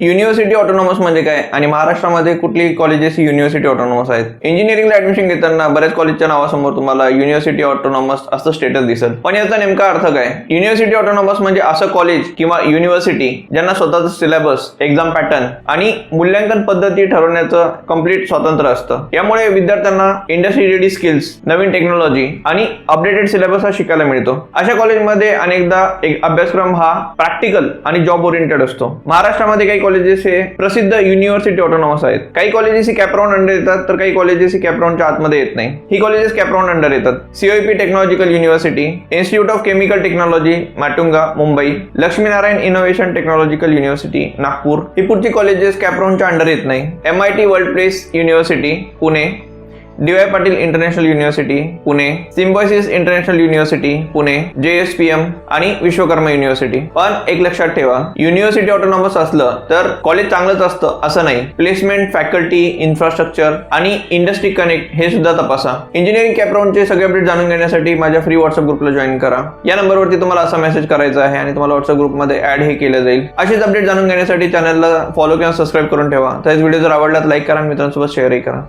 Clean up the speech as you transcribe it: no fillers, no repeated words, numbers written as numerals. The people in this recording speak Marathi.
युनिव्हर्सिटी ऑटोनॉमस म्हणजे काय आणि महाराष्ट्रामध्ये कुठली कॉलेजेस युनिव्हर्सिटी ऑटोनॉमस आहेत? इंजिनिअरिंगला ऍडमिशन घेताना बऱ्याच कॉलेजच्या नावासमोर तुम्हाला युनिव्हर्सिटी ऑटोनॉमस असं स्टेटस दिसेल, पण याचा नेमका अर्थ काय? युनिव्हर्सिटी ऑटोनॉमस म्हणजे असं कॉलेज किंवा युनिव्हर्सिटी ज्यांना स्वतःचं सिलेबस, एक्झाम पॅटर्न आणि मूल्यांकन पद्धती ठरवण्याचं कम्प्लीट स्वातंत्र्य असतं. यामुळे विद्यार्थ्यांना इंडस्ट्री रेडी स्किल्स, नवीन टेक्नॉलॉजी आणि अपडेटेड सिलेबस हा शिकायला मिळतो. अशा कॉलेजमध्ये अनेकदा एक अभ्यासक्रम हा प्रॅक्टिकल आणि जॉब ओरिएंटेड असतो. महाराष्ट्रामध्ये काही कॉलेजेस हे प्रसिद्ध युनिव्हर्सिटी ऑटोनॉमस आहेत. काही कॉलेजेस ही कॅपराउंड अंडर येतात तर काही कॉलेजेस ही कॅपराउंडच्या आतमध्ये येत नाही. ही कॉलेजेस कॅपराउंड अंडर येतात. COEP technological university, institute of chemical technology Matunga Mumbai, Laxminarayan innovation technological university Nagpur ही पुढची कॉलेजेस कॅपराउंडच्या अंडर येत नाही. MIT world press university Pune, DY Patil international university Pune, Symbiosis international university Pune, JSPM आणि विश्वकर्मा युनिव्हर्सिटी. पण एक लक्षात ठेवा, युनिव्हर्सिटी ऑटोनॉमस असलं तर कॉलेज चांगलंच असतं असं नाही. प्लेसमेंट, फॅकल्टी, इन्फ्रास्ट्रक्चर आणि इंडस्ट्री कनेक्ट हे सुद्धा तपासा. इंजिनिअरिंग कॅपराउंडचे सगळे अपडेट जाणून घेण्यासाठी माझ्या फ्री व्हॉट्सअप ग्रुपला जॉईन करा. या नंबरवरती तुम्हाला असा मेसेज करायचा आहे आणि तुम्हाला व्हॉट्सअप ग्रुपमध्ये ऍड हे केलं जाईल. असेच अपडेट जाणून घेण्यासाठी चॅनलला फॉलो किंवा सबस्क्राईब करून ठेवा. तसेच व्हिडिओ जर आवडला तर लाईक करा आणि मित्रांसोबत शेअरही करा.